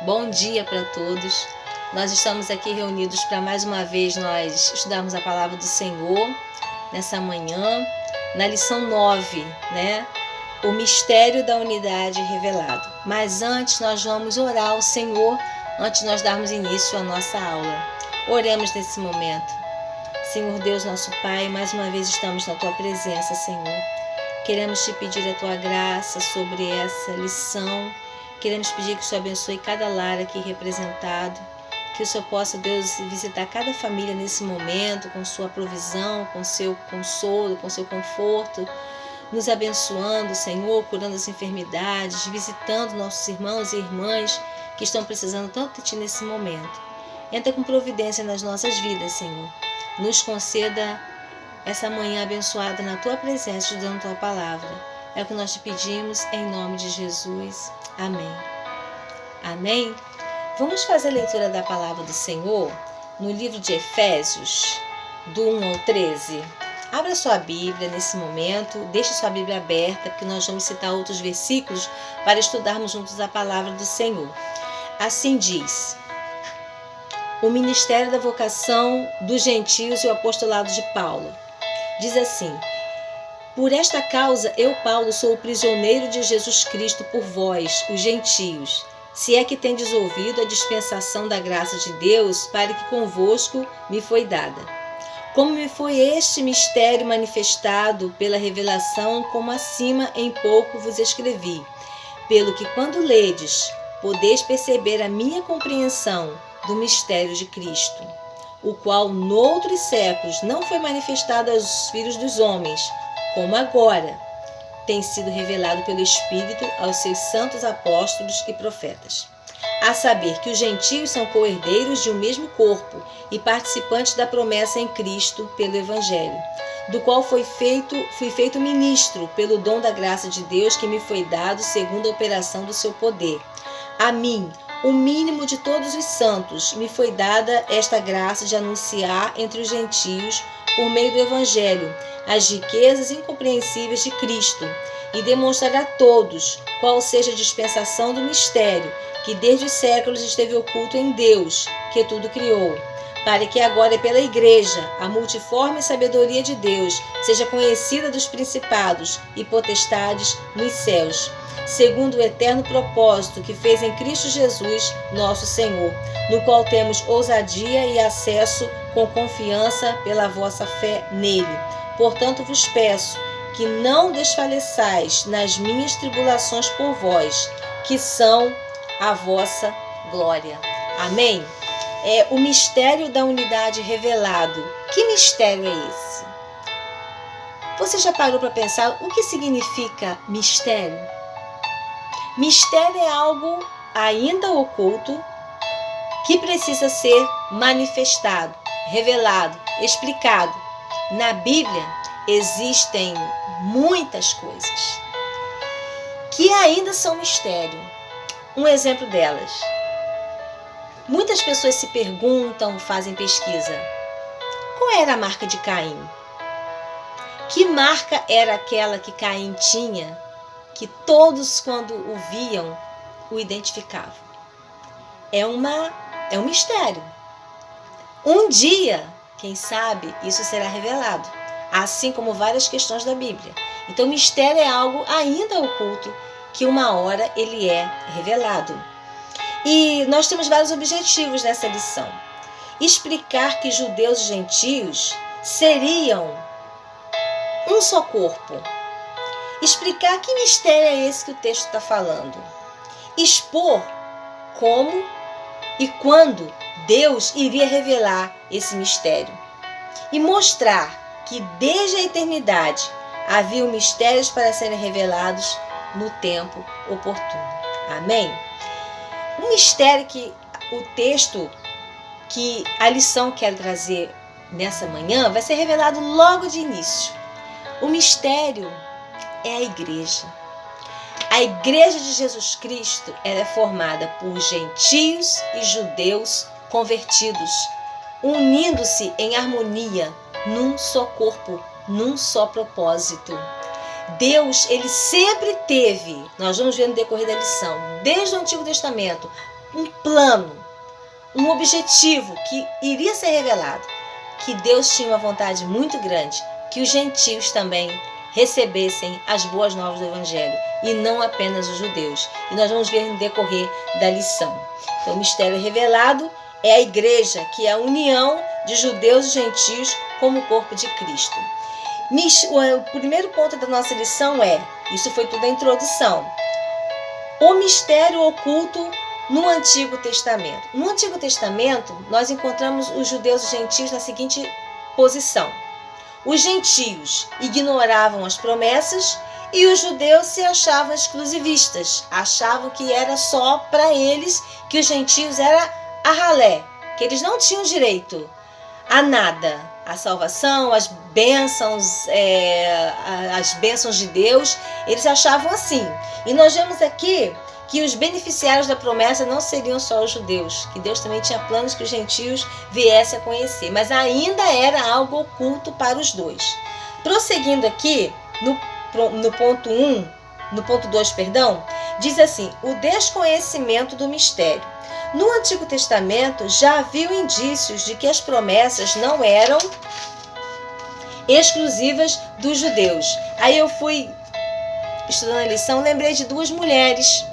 Bom dia para todos. Nós estamos aqui reunidos para mais uma vez nós estudarmos a palavra do Senhor nessa manhã, na lição 9, né? O mistério da unidade revelado. Mas antes nós vamos orar ao Senhor, antes de nós darmos início à nossa aula. Oremos nesse momento. Senhor Deus, nosso Pai, mais uma vez estamos na Tua presença, Senhor. Queremos Te pedir a Tua graça sobre essa lição. Queremos pedir que o Senhor abençoe cada lar aqui representado, que o Senhor possa, Deus, visitar cada família nesse momento, com sua provisão, com seu consolo, com seu conforto, nos abençoando, Senhor, curando as enfermidades, visitando nossos irmãos e irmãs que estão precisando tanto de Ti nesse momento. Entra com providência nas nossas vidas, Senhor. Nos conceda essa manhã abençoada na Tua presença, estudando Tua palavra. É o que nós Te pedimos, em nome de Jesus. Amém. Amém? Vamos fazer a leitura da palavra do Senhor no livro de Efésios, do 1 ao 13. Abra sua Bíblia nesse momento, deixe sua Bíblia aberta, porque nós vamos citar outros versículos para estudarmos juntos a palavra do Senhor. Assim diz: o ministério da vocação dos gentios e o apostolado de Paulo. Diz assim: por esta causa, eu, Paulo, sou o prisioneiro de Jesus Cristo por vós, os gentios, se é que tendes ouvido a dispensação da graça de Deus, para que convosco me foi dada. Como me foi este mistério manifestado pela revelação, como acima em pouco vos escrevi, pelo que quando ledes, podeis perceber a minha compreensão do mistério de Cristo, o qual noutros séculos não foi manifestado aos filhos dos homens, como agora tem sido revelado pelo Espírito aos seus santos apóstolos e profetas. A saber que os gentios são co-herdeiros de um mesmo corpo e participantes da promessa em Cristo pelo Evangelho, do qual fui feito ministro pelo dom da graça de Deus que me foi dado segundo a operação do seu poder. A mim, o mínimo de todos os santos, me foi dada esta graça de anunciar entre os gentios, por meio do Evangelho, as riquezas incompreensíveis de Cristo, e demonstrar a todos qual seja a dispensação do mistério, que desde os séculos esteve oculto em Deus, que tudo criou, para que agora pela Igreja a multiforme sabedoria de Deus seja conhecida dos principados e potestades nos céus, segundo o eterno propósito que fez em Cristo Jesus, nosso Senhor, no qual temos ousadia e acesso com confiança pela vossa fé nele. Portanto, vos peço que não desfaleçais nas minhas tribulações por vós, que são a vossa glória. Amém? É o mistério da unidade revelado. Que mistério é esse? Você já parou para pensar o que significa mistério? Mistério é algo ainda oculto que precisa ser manifestado, revelado, explicado. Na Bíblia existem muitas coisas que ainda são mistério. Um exemplo delas: muitas pessoas se perguntam, fazem pesquisa: qual era a marca de Caim? Que marca era aquela que Caim tinha, que todos, quando o viam, o identificavam? É um mistério. Um dia, quem sabe, isso será revelado, assim como várias questões da Bíblia. Então, mistério é algo ainda oculto, que uma hora ele é revelado. E nós temos vários objetivos nessa lição. Explicar que judeus e gentios seriam um só corpo. Explicar que mistério é esse que o texto está falando. Expor como e quando Deus iria revelar esse mistério. E mostrar que desde a eternidade haviam mistérios para serem revelados no tempo oportuno. Amém? Um mistério que o texto, que a lição quer trazer nessa manhã, vai ser revelado logo de início. O mistério é a igreja. A igreja de Jesus Cristo, ela é formada por gentios e judeus convertidos, unindo-se em harmonia, num só corpo, num só propósito. Deus, ele sempre teve, nós vamos ver no decorrer da lição, desde o Antigo Testamento, um plano, um objetivo que iria ser revelado, que Deus tinha uma vontade muito grande, que os gentios também recebessem as boas novas do Evangelho, e não apenas os judeus. E nós vamos ver no decorrer da lição. Então, o mistério revelado é a igreja, que é a união de judeus e gentios como o corpo de Cristo. O primeiro ponto da nossa lição isso foi tudo a introdução, o mistério oculto no Antigo Testamento. No Antigo Testamento, nós encontramos os judeus e gentios na seguinte posição. Os gentios ignoravam as promessas e os judeus se achavam exclusivistas. Achavam que era só para eles, que os gentios era a ralé, que eles não tinham direito a nada. A salvação, as bênçãos de Deus, eles achavam assim. E nós vemos aqui que os beneficiários da promessa não seriam só os judeus, que Deus também tinha planos que os gentios viessem a conhecer, mas ainda era algo oculto para os dois. Prosseguindo aqui, no ponto 2, diz assim, o desconhecimento do mistério. No Antigo Testamento já havia indícios de que as promessas não eram exclusivas dos judeus. Aí eu fui estudando a lição, lembrei de duas mulheres,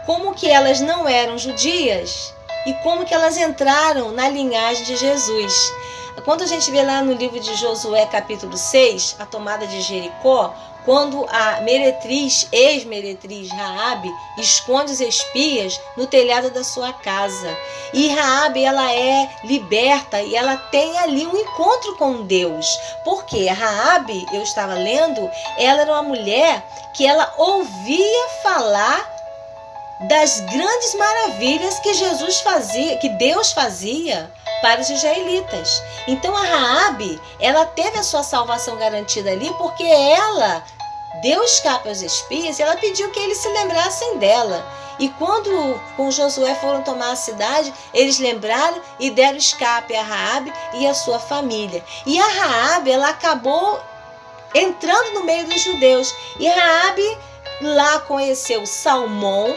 como que elas não eram judias e como que elas entraram na linhagem de Jesus. Quando a gente vê lá no livro de Josué, capítulo 6, a tomada de Jericó, quando a ex-meretriz Raabe esconde os espias no telhado da sua casa. E Raabe, ela é liberta e ela tem ali um encontro com Deus. Porque a Raabe, eu estava lendo, ela era uma mulher que ela ouvia falar das grandes maravilhas que Jesus fazia, que Deus fazia para os israelitas. Então a Raabe, ela teve a sua salvação garantida ali porque ela deu escape aos espias e ela pediu que eles se lembrassem dela. E quando com Josué foram tomar a cidade, eles lembraram e deram escape a Raabe e a sua família. E a Raabe, ela acabou entrando no meio dos judeus. E Raabe lá conheceu Salmão.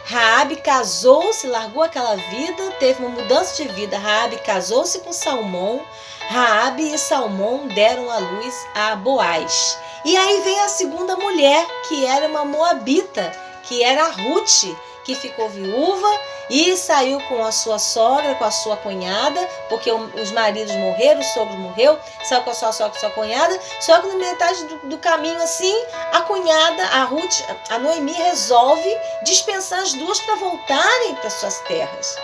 Raabe casou-se, largou aquela vida, teve uma mudança de vida. Raabe casou-se com Salmão. Raabe e Salmão deram à luz a Boaz. E aí vem a segunda mulher, que era uma moabita, que era a Ruth, que ficou viúva e saiu com a sua sogra, com a sua cunhada, porque os maridos morreram, o sogro morreu, saiu com a sua sogra, com a sua cunhada, só que na metade do caminho assim, a cunhada, a Ruth, a Noemi resolve dispensar as duas para voltarem para suas terras.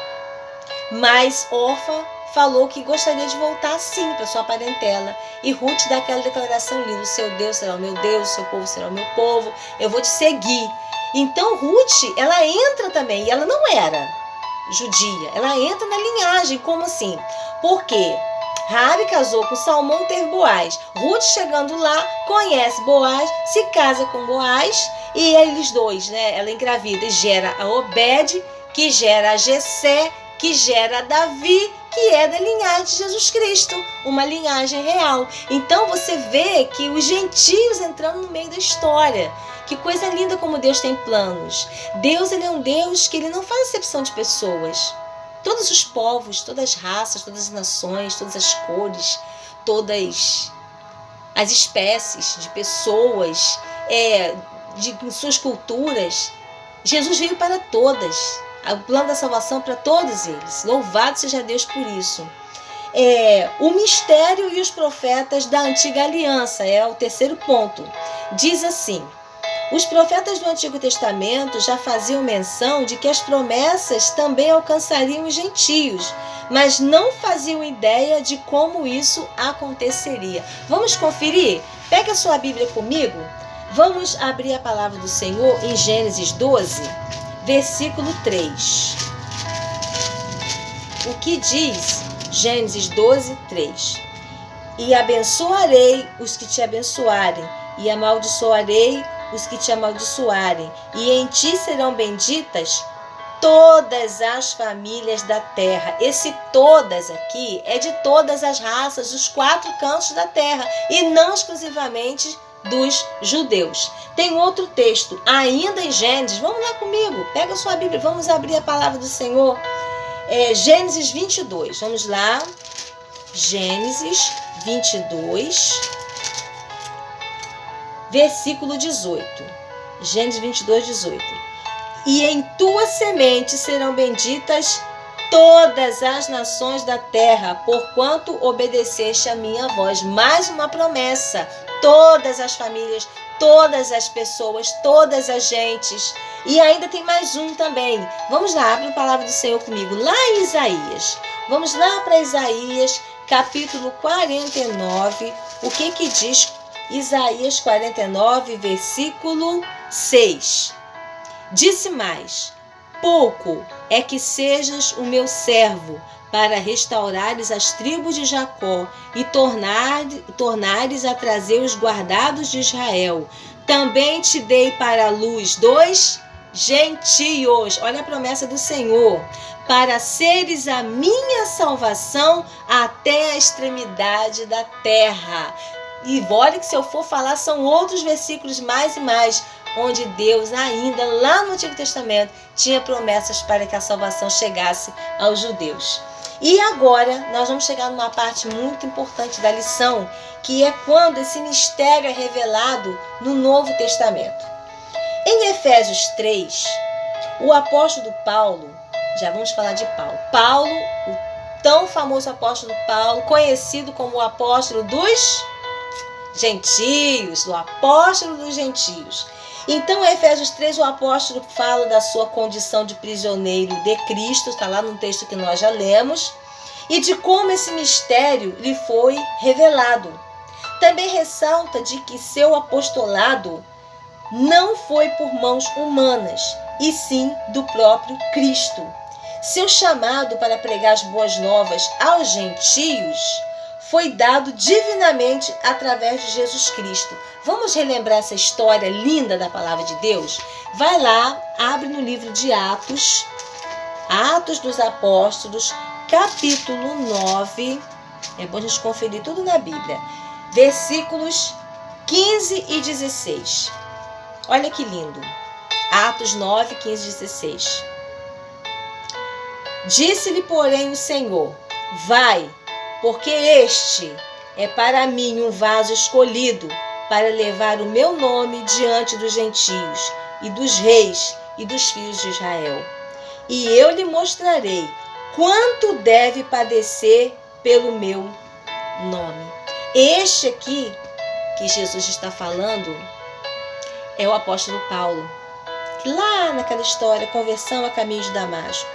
Mas Orfa falou que gostaria de voltar sim para sua parentela. E Ruth dá aquela declaração linda, o seu Deus será o meu Deus, o seu povo será o meu povo, eu vou te seguir. Então Ruth, ela entra também, e ela não era judia, ela entra na linhagem, como assim? Porque Raabe casou com Salmão e teve Boaz. Ruth chegando lá, conhece Boaz, se casa com Boaz, e eles dois, né? Ela engravida e gera a Obed, que gera a Jessé, que gera Davi, que é da linhagem de Jesus Cristo, uma linhagem real. Então você vê que os gentios entrando no meio da história. Que coisa linda como Deus tem planos. Deus, ele é um Deus que ele não faz acepção de pessoas. Todos os povos, todas as raças, todas as nações, todas as cores, todas as espécies de pessoas, de suas culturas. Jesus veio para todas. O plano da salvação para todos eles. Louvado seja Deus por isso. O mistério e os profetas da antiga aliança é o terceiro ponto. Diz assim: os profetas do Antigo Testamento já faziam menção de que as promessas também alcançariam os gentios, mas não faziam ideia de como isso aconteceria. Vamos conferir? Pega a sua Bíblia comigo. Vamos abrir a palavra do Senhor em Gênesis 12. Versículo 3. O que diz Gênesis 12, 3? E abençoarei os que te abençoarem, e amaldiçoarei os que te amaldiçoarem, e em ti serão benditas todas as famílias da terra. Esse todas aqui é de todas as raças, dos 4 cantos da terra, e não exclusivamente dos judeus. Tem outro texto, ainda em Gênesis, vamos lá comigo, pega a sua Bíblia, vamos abrir a palavra do Senhor. Gênesis 22, vamos lá. Gênesis 22, versículo 18. Gênesis 22, 18. E em tua semente serão benditas todas as nações da terra, porquanto obedeceste a minha voz. Mais uma promessa. Todas as famílias, todas as pessoas, todas as gentes. E ainda tem mais um também. Vamos lá, abre a palavra do Senhor comigo. Lá em Isaías. Vamos lá para Isaías, capítulo 49. O que diz Isaías 49, versículo 6? Disse mais: pouco é que sejas o meu servo, para restaurares as tribos de Jacó e tornares a trazer os guardados de Israel. Também te dei para a luz dos gentios. Olha a promessa do Senhor. Para seres a minha salvação até a extremidade da terra. E olha que se eu for falar, são outros versículos mais e mais, onde Deus ainda, lá no Antigo Testamento, tinha promessas para que a salvação chegasse aos judeus. E agora, nós vamos chegar numa parte muito importante da lição, que é quando esse mistério é revelado no Novo Testamento. Em Efésios 3, o apóstolo Paulo, já vamos falar de Paulo. Paulo, o tão famoso apóstolo Paulo, conhecido como o apóstolo dos gentios, o apóstolo dos gentios. Então, em Efésios 3, o apóstolo fala da sua condição de prisioneiro de Cristo, está lá no texto que nós já lemos, e de como esse mistério lhe foi revelado. Também ressalta de que seu apostolado não foi por mãos humanas, e sim do próprio Cristo. Seu chamado para pregar as boas novas aos gentios foi dado divinamente através de Jesus Cristo. Vamos relembrar essa história linda da palavra de Deus? Vai lá, abre no livro de Atos, Atos dos Apóstolos, capítulo 9. É bom a gente conferir tudo na Bíblia. Versículos 15 e 16. Olha que lindo. Atos 9, 15 e 16. Disse-lhe, porém, o Senhor: vai, porque este é para mim um vaso escolhido para levar o meu nome diante dos gentios e dos reis e dos filhos de Israel. E eu lhe mostrarei quanto deve padecer pelo meu nome. Este aqui que Jesus está falando é o apóstolo Paulo, que lá naquela história, conversão a caminho de Damasco,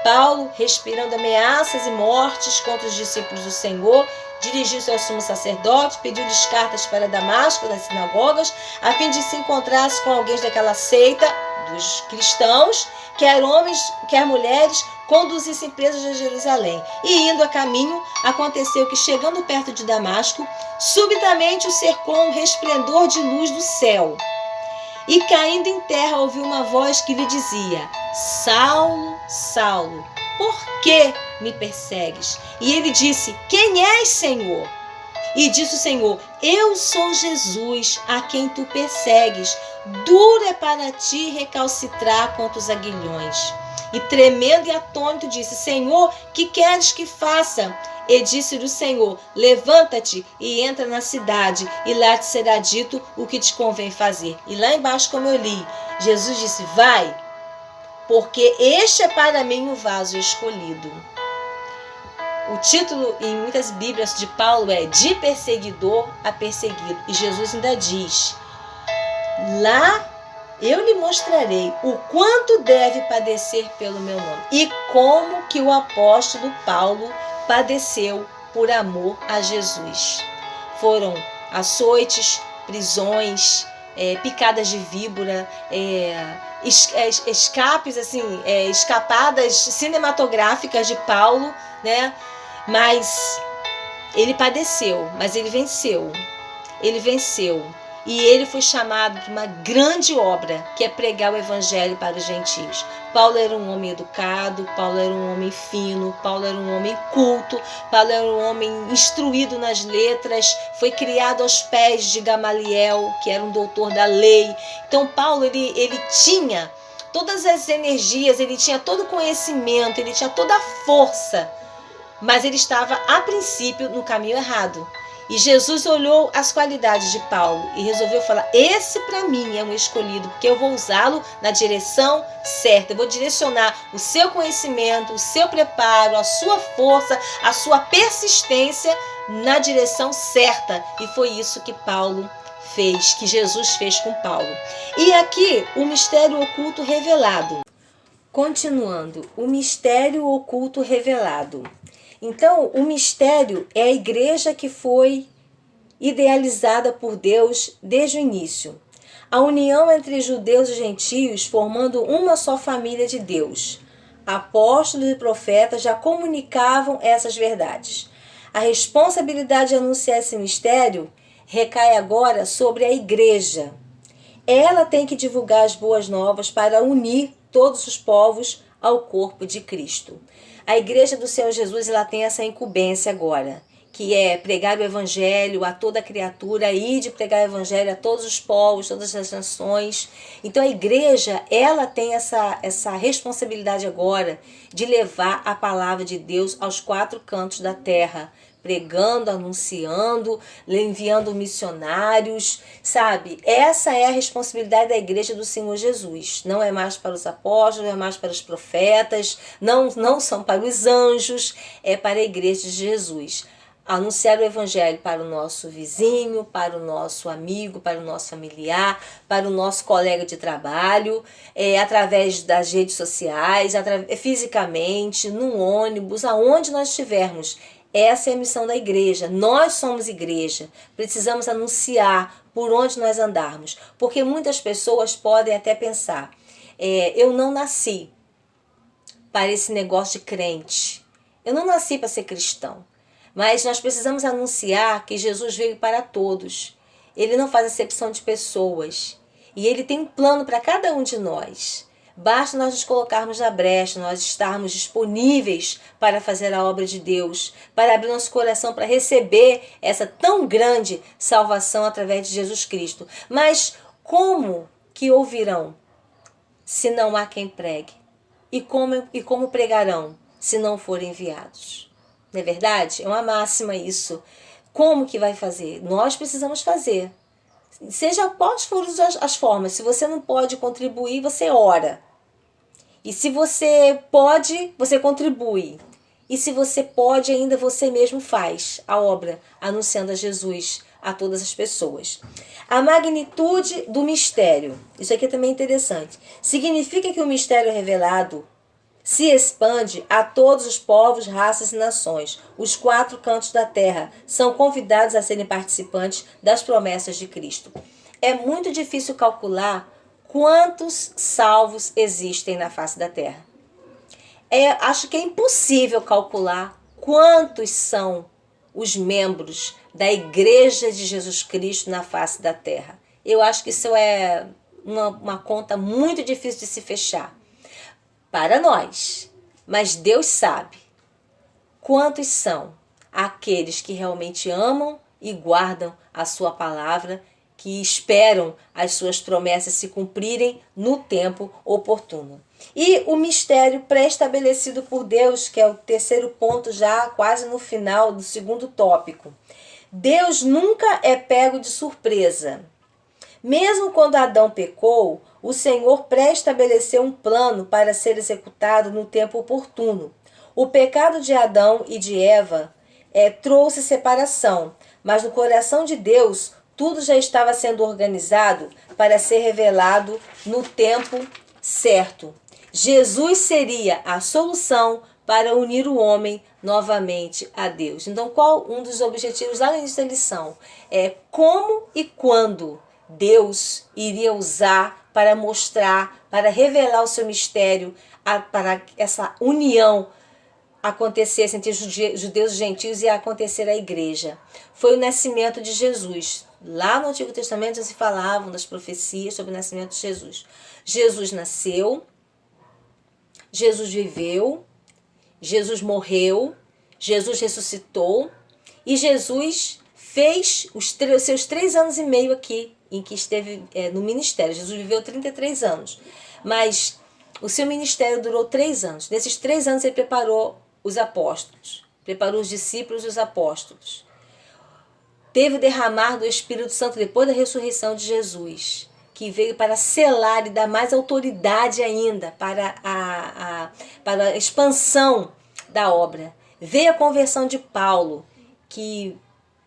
Paulo, respirando ameaças e mortes contra os discípulos do Senhor, dirigiu-se ao sumo sacerdote, pediu-lhes cartas para Damasco, das sinagogas, a fim de se encontrasse com alguém daquela seita dos cristãos, quer homens, quer mulheres, conduzissem presos a Jerusalém. E indo a caminho, aconteceu que, chegando perto de Damasco, subitamente o cercou um resplendor de luz do céu. E caindo em terra, ouviu uma voz que lhe dizia: Saulo, Saulo, por que me persegues? E ele disse: quem és, Senhor? E disse o Senhor: eu sou Jesus, a quem tu persegues. Duro é para ti recalcitrar contra os aguilhões. E tremendo e atônito disse: Senhor, que queres que faça? E disse-lhe o Senhor: levanta-te e entra na cidade, e lá te será dito o que te convém fazer. E lá embaixo, como eu li, Jesus disse: vai, porque este é para mim o vaso escolhido. O título em muitas Bíblias de Paulo é De Perseguidor a Perseguido. E Jesus ainda diz: lá eu lhe mostrarei o quanto deve padecer pelo meu nome. E como que o apóstolo Paulo padeceu por amor a Jesus. Foram açoites, prisões, picadas de víbora, escapes, assim, escapadas cinematográficas de Paulo, né? Mas ele padeceu, mas ele venceu. Ele venceu. E ele foi chamado para uma grande obra, que é pregar o evangelho para os gentios. Paulo era um homem educado, Paulo era um homem fino, Paulo era um homem culto, Paulo era um homem instruído nas letras, foi criado aos pés de Gamaliel, que era um doutor da lei. Então Paulo ele tinha todas as energias, ele tinha todo o conhecimento, ele tinha toda a força, mas ele estava, a princípio, no caminho errado. E Jesus olhou as qualidades de Paulo e resolveu falar: esse para mim é um escolhido, porque eu vou usá-lo na direção certa. Eu vou direcionar o seu conhecimento, o seu preparo, a sua força, a sua persistência na direção certa. E foi isso que Paulo fez, que Jesus fez com Paulo. E aqui o mistério oculto revelado. Continuando, o mistério oculto revelado. Então, o mistério é a igreja que foi idealizada por Deus desde o início. A união entre judeus e gentios formando uma só família de Deus. Apóstolos e profetas já comunicavam essas verdades. A responsabilidade de anunciar esse mistério recai agora sobre a igreja. Ela tem que divulgar as boas novas para unir todos os povos ao corpo de Cristo. A igreja do Senhor Jesus, ela tem essa incumbência agora, que é pregar o evangelho a toda criatura, e de pregar o evangelho a todos os povos, todas as nações. Então a igreja, ela tem essa responsabilidade agora de levar a palavra de Deus aos quatro cantos da terra, pregando, anunciando, enviando missionários, sabe? Essa é a responsabilidade da igreja do Senhor Jesus. Não é mais para os apóstolos, não é mais para os profetas, não são para os anjos, é para a igreja de Jesus. Anunciar o evangelho para o nosso vizinho, para o nosso amigo, para o nosso familiar, para o nosso colega de trabalho, através das redes sociais, fisicamente, no ônibus, aonde nós estivermos. Essa é a missão da igreja. Nós somos igreja. Precisamos anunciar por onde nós andarmos. Porque muitas pessoas podem até pensar: eu não nasci para esse negócio de crente. Eu não nasci para ser cristão. Mas nós precisamos anunciar que Jesus veio para todos. Ele não faz acepção de pessoas. E ele tem um plano para cada um de nós. Basta nós nos colocarmos na brecha, nós estarmos disponíveis para fazer a obra de Deus, para abrir nosso coração para receber essa tão grande salvação através de Jesus Cristo. Mas como que ouvirão se não há quem pregue? E como pregarão se não forem enviados? Não é verdade? É uma máxima isso. Como que vai fazer? Nós precisamos fazer. Seja quais forem as formas. Se você não pode contribuir, você ora. E se você pode, você contribui. E se você pode, ainda você mesmo faz a obra, anunciando a Jesus a todas as pessoas. A magnitude do mistério. Isso aqui também é interessante. Significa que o mistério revelado se expande a todos os povos, raças e nações. Os quatro cantos da terra são convidados a serem participantes das promessas de Cristo. É muito difícil calcular quantos salvos existem na face da terra. Acho que é impossível calcular quantos são os membros da Igreja de Jesus Cristo na face da terra. Eu acho que isso é uma conta muito difícil de se fechar para nós. Mas Deus sabe quantos são aqueles que realmente amam e guardam a sua palavra, que esperam as suas promessas se cumprirem no tempo oportuno. E o mistério pré-estabelecido por Deus, que é o terceiro ponto, já quase no final do segundo tópico. Deus nunca é pego de surpresa. Mesmo quando Adão pecou, o Senhor pré-estabeleceu um plano para ser executado no tempo oportuno. O pecado de Adão e de Eva trouxe separação, mas no coração de Deus tudo já estava sendo organizado para ser revelado no tempo certo. Jesus seria a solução para unir o homem novamente a Deus. Então, qual um dos objetivos lá no início da lição? É como e quando Deus iria usar para mostrar, para revelar o seu mistério, para essa união acontecesse entre judeus e gentios e acontecer a igreja. Foi o nascimento de Jesus. Lá no Antigo Testamento já se falavam das profecias sobre o nascimento de Jesus. Jesus nasceu, Jesus viveu, Jesus morreu, Jesus ressuscitou e Jesus fez os seus 3 anos e meio aqui, em que esteve no ministério. Jesus viveu 33 anos, mas o seu ministério durou 3 anos. Nesses 3 anos ele preparou os apóstolos, preparou os discípulos e os apóstolos. Teve o derramar do Espírito Santo depois da ressurreição de Jesus, que veio para selar e dar mais autoridade ainda para a expansão da obra. Veio a conversão de Paulo, que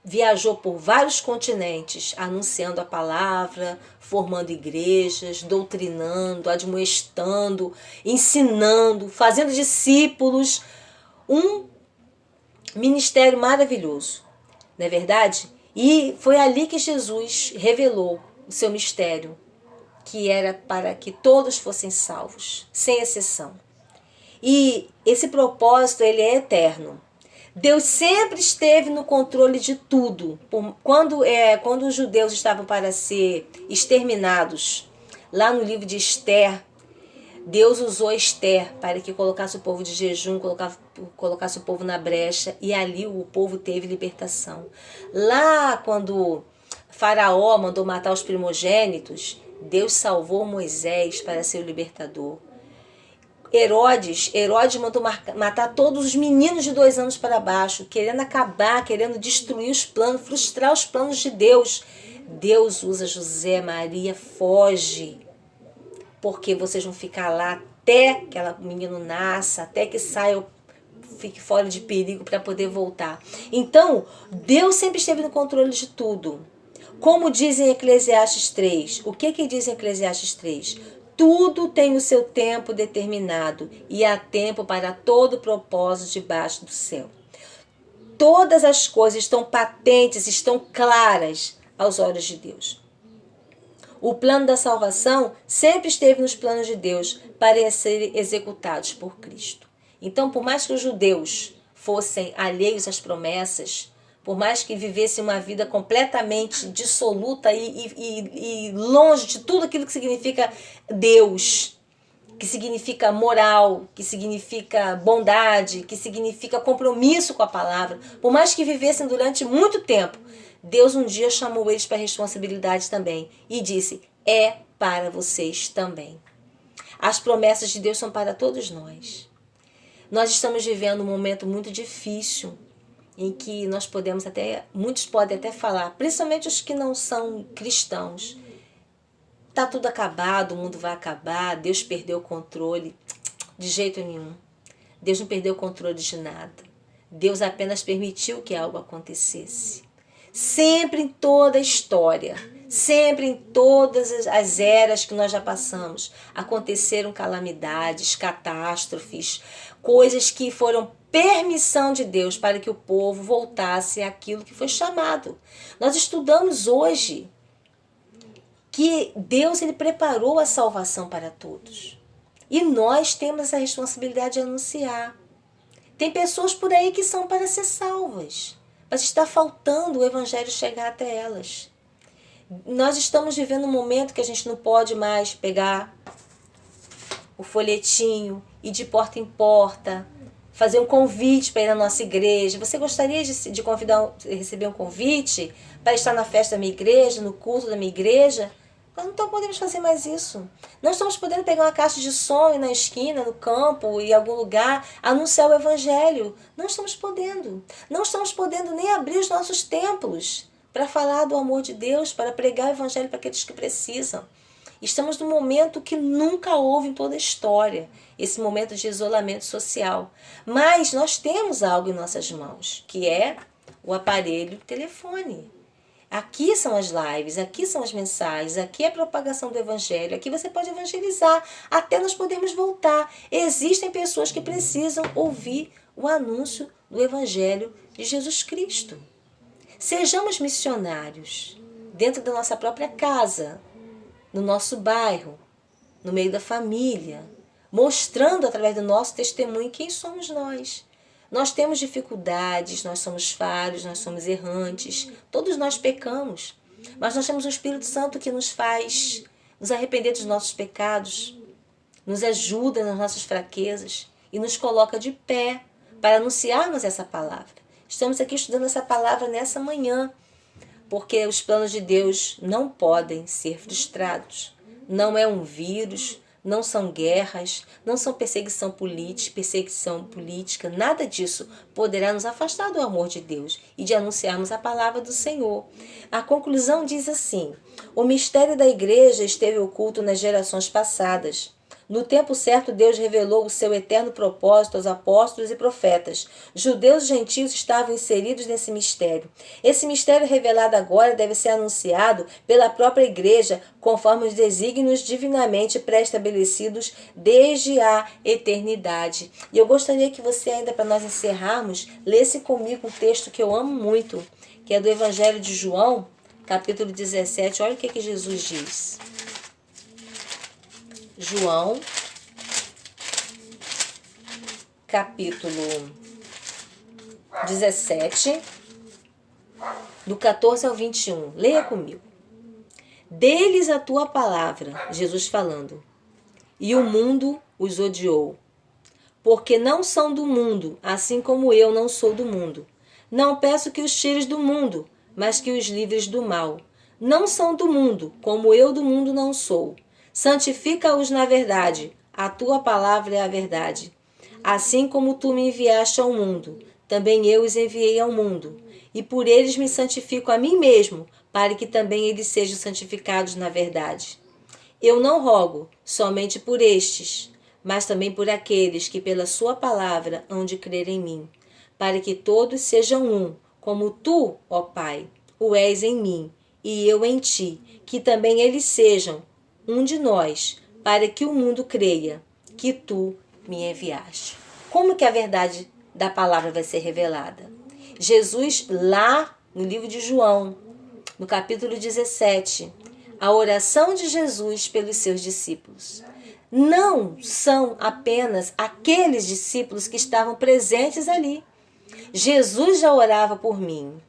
viajou por vários continentes, anunciando a palavra, formando igrejas, doutrinando, admoestando, ensinando, fazendo discípulos. Um ministério maravilhoso, não é verdade? E foi ali que Jesus revelou o seu mistério, que era para que todos fossem salvos, sem exceção. E esse propósito, ele é eterno. Deus sempre esteve no controle de tudo. Quando os judeus estavam para ser exterminados, lá no livro de Esther, Deus usou Esther para que colocasse o povo de jejum, colocasse o povo na brecha, e ali o povo teve libertação. Lá quando Faraó mandou matar os primogênitos, Deus salvou Moisés para ser o libertador. Herodes mandou matar todos os meninos de 2 anos para baixo, querendo acabar, querendo destruir os planos, frustrar os planos de Deus. Deus usa José, Maria foge, porque vocês vão ficar lá até que o menino nasça, até que saia, fique fora de perigo para poder voltar. Então, Deus sempre esteve no controle de tudo. Como diz em Eclesiastes 3. O que diz em Eclesiastes 3? Tudo tem o seu tempo determinado e há tempo para todo propósito debaixo do céu. Todas as coisas estão patentes, estão claras aos olhos de Deus. O plano da salvação sempre esteve nos planos de Deus para serem executados por Cristo. Então, por mais que os judeus fossem alheios às promessas, por mais que vivessem uma vida completamente dissoluta e longe de tudo aquilo que significa Deus, que significa moral, que significa bondade, que significa compromisso com a palavra, por mais que vivessem durante muito tempo, Deus um dia chamou eles para a responsabilidade também e disse, é para vocês também. As promessas de Deus são para todos nós. Nós estamos vivendo um momento muito difícil, em que nós muitos podem até falar, principalmente os que não são cristãos, está tudo acabado, o mundo vai acabar, Deus perdeu o controle. De jeito nenhum. Deus não perdeu o controle de nada. Deus apenas permitiu que algo acontecesse. Sempre em toda a história, sempre em todas as eras que nós já passamos, aconteceram calamidades, catástrofes, coisas que foram permissão de Deus para que o povo voltasse àquilo que foi chamado. Nós estudamos hoje que Deus ele preparou a salvação para todos. E nós temos essa responsabilidade de anunciar. Tem pessoas por aí que são para ser salvas, mas está faltando o evangelho chegar até elas. Nós estamos vivendo um momento que a gente não pode mais pegar o folhetinho, ir de porta em porta, fazer um convite para ir na nossa igreja. Você gostaria de receber um convite para estar na festa da minha igreja, no culto da minha igreja? Nós não podemos fazer mais isso. Não estamos podendo pegar uma caixa de som e na esquina, no campo, em algum lugar, anunciar o evangelho. Não estamos podendo. Não estamos podendo nem abrir os nossos templos para falar do amor de Deus, para pregar o evangelho para aqueles que precisam. Estamos num momento que nunca houve em toda a história, esse momento de isolamento social. Mas nós temos algo em nossas mãos, que é o aparelho telefone. Aqui são as lives, aqui são as mensagens, aqui é a propagação do evangelho, aqui você pode evangelizar, até nós podemos voltar. Existem pessoas que precisam ouvir o anúncio do evangelho de Jesus Cristo. Sejamos missionários dentro da nossa própria casa, no nosso bairro, no meio da família, mostrando através do nosso testemunho quem somos nós. Nós temos dificuldades, nós somos falhos, nós somos errantes, todos nós pecamos. Mas nós temos um Espírito Santo que nos faz nos arrepender dos nossos pecados, nos ajuda nas nossas fraquezas e nos coloca de pé para anunciarmos essa palavra. Estamos aqui estudando essa palavra nessa manhã, porque os planos de Deus não podem ser frustrados. Não é um vírus, não são guerras, não são perseguição política, nada disso poderá nos afastar do amor de Deus e de anunciarmos a palavra do Senhor. A conclusão diz assim: o mistério da igreja esteve oculto nas gerações passadas. No tempo certo, Deus revelou o seu eterno propósito aos apóstolos e profetas. Judeus e gentios estavam inseridos nesse mistério. Esse mistério revelado agora deve ser anunciado pela própria igreja, conforme os desígnios divinamente pré-estabelecidos desde a eternidade. E eu gostaria que você, ainda para nós encerrarmos, lesse comigo um texto que eu amo muito, que é do Evangelho de João, capítulo 17. Olha o que Jesus diz. João, capítulo 17, do 14 ao 21. Leia comigo. Deles a tua palavra, Jesus falando, e o mundo os odiou, porque não são do mundo, assim como eu não sou do mundo. Não peço que os tires do mundo, mas que os livres do mal. Não são do mundo, como eu do mundo não sou. Santifica-os na verdade, a tua palavra é a verdade. Assim como tu me enviaste ao mundo, também eu os enviei ao mundo. E por eles me santifico a mim mesmo, para que também eles sejam santificados na verdade. Eu não rogo somente por estes, mas também por aqueles que pela sua palavra hão de crer em mim, para que todos sejam um, como tu, ó Pai, o és em mim, e eu em ti, que também eles sejam um de nós, para que o mundo creia que tu me enviaste. Como que a verdade da palavra vai ser revelada? Jesus, lá no livro de João, no capítulo 17, a oração de Jesus pelos seus discípulos. Não são apenas aqueles discípulos que estavam presentes ali. Jesus já orava por mim.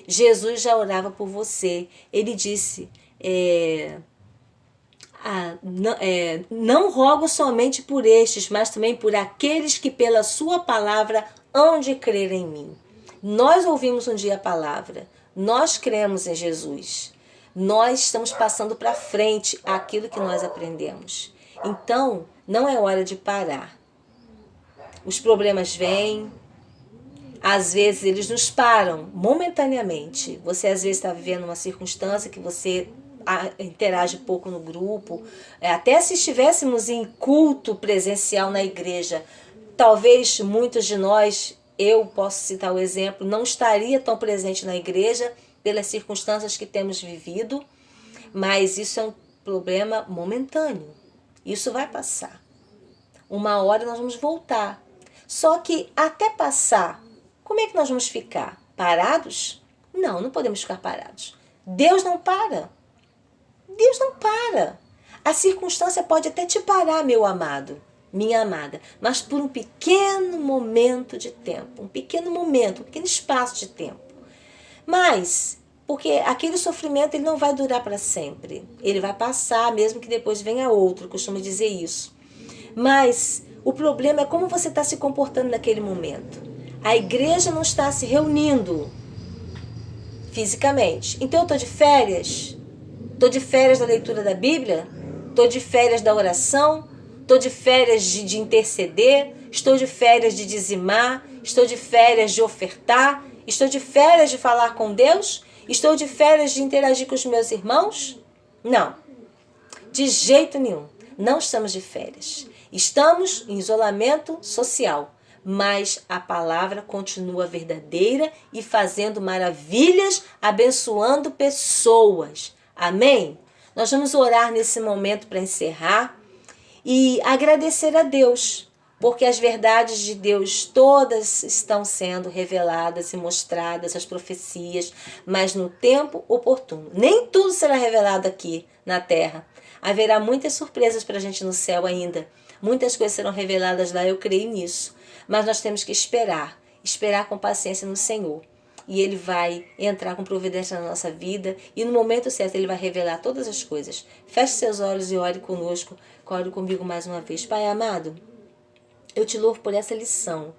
Jesus já orava por você. Ele disse, não rogo somente por estes, mas também por aqueles que pela sua palavra hão de crer em mim. Nós ouvimos um dia a palavra, nós cremos em Jesus, nós estamos passando para frente aquilo que nós aprendemos. Então, não é hora de parar. Os problemas vêm, às vezes eles nos param momentaneamente. Você às vezes está vivendo uma circunstância que você interage pouco no grupo, até se estivéssemos em culto presencial na igreja, talvez muitos de nós, eu posso citar o exemplo, não estaria tão presente na igreja pelas circunstâncias que temos vivido, mas isso é um problema momentâneo, isso vai passar. Uma hora nós vamos voltar, só que até passar, como é que nós vamos ficar? Parados? Não, não podemos ficar parados. Deus não para. Deus não para. A circunstância pode até te parar, meu amado, minha amada, mas por um pequeno momento de tempo, um pequeno espaço de tempo. Mas, porque aquele sofrimento ele não vai durar para sempre. Ele vai passar, mesmo que depois venha outro, eu costumo dizer isso. Mas o problema é como você está se comportando naquele momento. A igreja não está se reunindo fisicamente. Então eu estou de férias. Estou de férias da leitura da Bíblia, estou de férias da oração, estou de férias de interceder, estou de férias de dizimar, estou de férias de ofertar, estou de férias de falar com Deus, estou de férias de interagir com os meus irmãos? Não, de jeito nenhum, não estamos de férias. Estamos em isolamento social, mas a palavra continua verdadeira e fazendo maravilhas, abençoando pessoas. Amém? Nós vamos orar nesse momento para encerrar e agradecer a Deus, porque as verdades de Deus todas estão sendo reveladas e mostradas, as profecias, mas no tempo oportuno. Nem tudo será revelado aqui na terra. Haverá muitas surpresas para a gente no céu ainda. Muitas coisas serão reveladas lá, eu creio nisso. Mas nós temos que esperar com paciência no Senhor. e Ele vai entrar com providência na nossa vida e no momento certo Ele vai revelar todas as coisas. Feche seus olhos e ore conosco, ore comigo mais uma vez. Pai amado, eu te louvo por essa lição.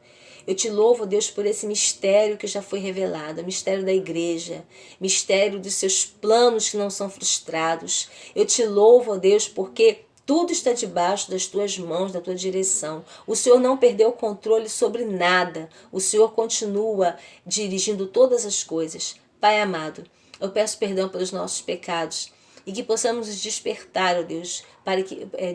Eu te louvo, Deus, por esse mistério que já foi revelado, o mistério da igreja, mistério dos seus planos que não são frustrados. Eu te louvo, Deus, porque tudo está debaixo das tuas mãos, da tua direção. O Senhor não perdeu o controle sobre nada. O Senhor continua dirigindo todas as coisas. Pai amado, eu peço perdão pelos nossos pecados e que possamos nos despertar, ó Deus,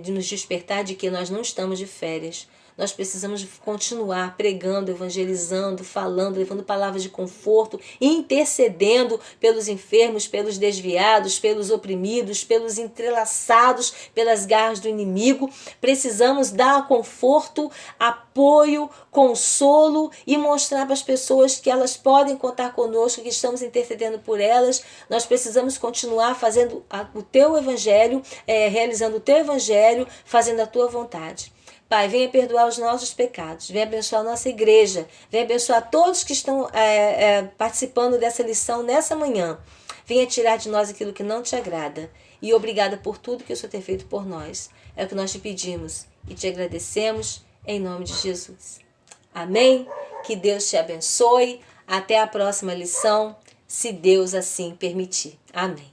de nos despertar de que nós não estamos de férias. Nós precisamos continuar pregando, evangelizando, falando, levando palavras de conforto, intercedendo pelos enfermos, pelos desviados, pelos oprimidos, pelos entrelaçados pelas garras do inimigo. Precisamos dar conforto, apoio, consolo e mostrar para as pessoas que elas podem contar conosco, que estamos intercedendo por elas. Nós precisamos continuar fazendo o teu evangelho, realizando o teu evangelho, fazendo a tua vontade. Pai, venha perdoar os nossos pecados, venha abençoar a nossa igreja, venha abençoar todos que estão participando dessa lição nessa manhã. Venha tirar de nós aquilo que não te agrada. E obrigada por tudo que o Senhor tem feito por nós. É o que nós te pedimos e te agradecemos em nome de Jesus. Amém? Que Deus te abençoe. Até a próxima lição, se Deus assim permitir. Amém.